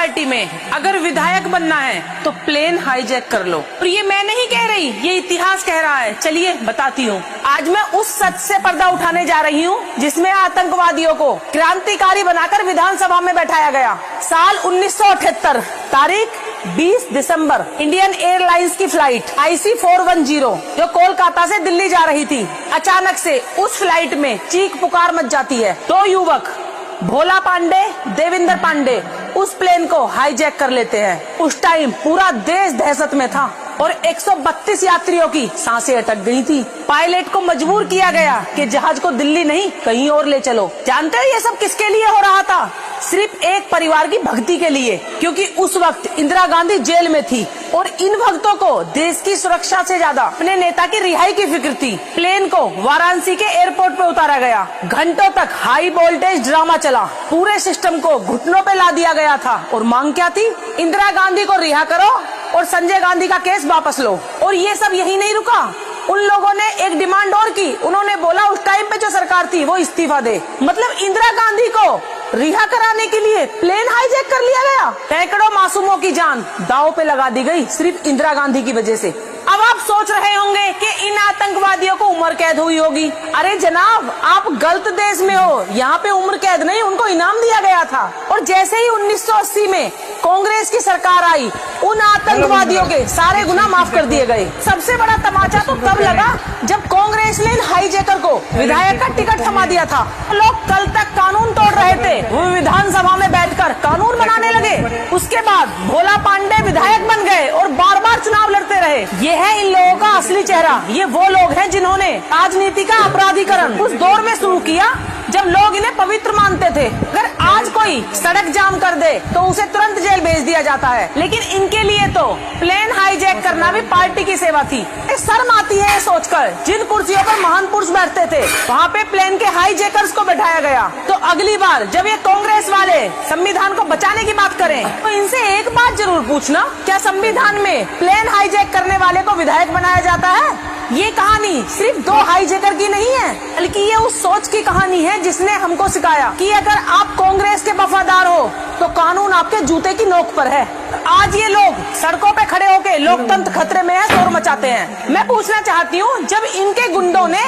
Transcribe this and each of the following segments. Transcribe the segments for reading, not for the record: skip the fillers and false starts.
Party में अगर विधायक बनना है तो प्लेन हाईजैक कर लो। और ये मैं नहीं कह रही, ये इतिहास कह रहा है। चलिए बताती हूँ। आज मैं उस सच से पर्दा उठाने जा रही हूँ जिसमें आतंकवादियों को क्रांतिकारी बनाकर विधानसभा में बैठाया गया। साल 1978, तारीख 20 दिसंबर, इंडियन एयरलाइंस की फ्लाइट IC410 जो कोलकाता से दिल्ली जा रही थी, अचानक से उस फ्लाइट में चीख पुकार मच जाती है। 2 युवक भोला पांडे, देविंदर पांडे उस प्लेन को हाईजैक कर लेते हैं। उस टाइम पूरा देश दहशत में था और 132 यात्रियों की सांसें अटक गई थी। पायलट को मजबूर किया गया कि जहाज को दिल्ली नहीं कहीं और ले चलो। जानते हो ये सब किसके लिए हो रहा था? सिर्फ एक परिवार की भक्ति के लिए, क्योंकि उस वक्त इंदिरा गांधी जेल में थी और इन भक्तों को देश की सुरक्षा से ज्यादा अपने नेता की रिहाई की फिक्र थी। प्लेन को वाराणसी के एयरपोर्ट पे उतारा गया। घंटों तक हाई वोल्टेज ड्रामा चला। पूरे सिस्टम को घुटनों पे ला दिया गया था और मांग क्या थी? इंदिरा गांधी को रिहा करो और संजय गांधी का केस वापस लो। और ये सब यही नहीं रुका, उन लोगों ने एक डिमांड और की। उन्होंने बोला उस टाइम पे जो सरकार थी वो इस्तीफा दे। मतलब इंदिरा गांधी को रिहा कराने के लिए प्लेन हाईजैक कर लिया गया। सैकड़ों मासूमों की जान दांव पे लगा दी गई सिर्फ इंदिरा गांधी की वजह से। अब आप सोच रहे होंगे कि इन आतंकवादियों को उम्र कैद हुई होगी। अरे जनाब, आप गलत देश में हो। यहाँ पे उम्र कैद नहीं, उनको इनाम दिया गया था। और जैसे ही 1980 में कांग्रेस की सरकार आई, उन आतंकवादियों के सारे गुनाह माफ कर दिए गए। सबसे बड़ा तमाचा तो तब लगा जब कांग्रेस ने इन हाईजैकर को विधायक का टिकट थमा दिया था। लोग कल तक कानून तोड़ रहे थे, वो विधानसभा में बैठकर कानून बनाने लगे। उसके बाद भोला पांडे विधायक बन गए और बार बार चुनाव लड़ते रहे। ये है इन लोगों का असली चेहरा। ये वो लोग हैं जिन्होंने राजनीति का अपराधीकरण उस दौर में शुरू किया जब लोग इन्हें पवित्र मानते थे। अगर आज कोई सड़क जाम कर दे तो उसे तुरंत जेल भेज दिया जाता है, लेकिन इनके लिए तो प्लेन हाईजैक करना भी पार्टी की सेवा थी। शर्म आती है सोचकर, जिन कुर्सियों पर महान पुरुष बैठते थे वहाँ पे प्लेन के हाईजैकर्स को बैठाया गया। तो अगली बार जब ये कांग्रेस वाले संविधान को बचाने की बात करें तो इनसे एक बात जरूर पूछना, क्या संविधान में प्लेन हाईजैक करने वाले को विधायक बनाया जाता है? ये कहानी सिर्फ 2 हाईजैकर की नहीं है, बल्कि ये उस सोच की कहानी है जिसने हमको सिखाया कि अगर आप कांग्रेस के वफादार हो तो कानून आपके जूते की नोक पर है। आज ये लोग सड़कों पे खड़े होके लोकतंत्र खतरे में है, शोर मचाते हैं। मैं पूछना चाहती हूँ, जब इनके गुंडों ने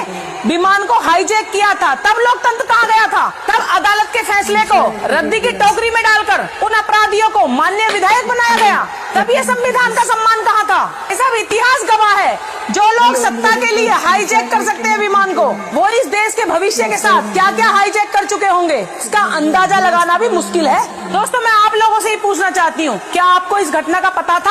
विमान को हाईजैक किया था तब लोकतंत्र कहाँ गया था? तब अदालत के फैसले को रद्दी की टोकरी में डालकर उन अपराधियों को माननीय विधायक बनाया गया। तब ये संविधान का सम्मान कहाँ था? ये सब इतिहास गवाह है। जो लोग सत्ता के लिए हाईजैक कर सकते हैं विमान को, वो इस देश के भविष्य के साथ क्या क्या हाईजैक कर चुके होंगे इसका अंदाजा लगाना भी मुश्किल है। दोस्तों, मैं आप लोगों से ही पूछना चाहती हूँ, क्या आपको इस घटना का पता था?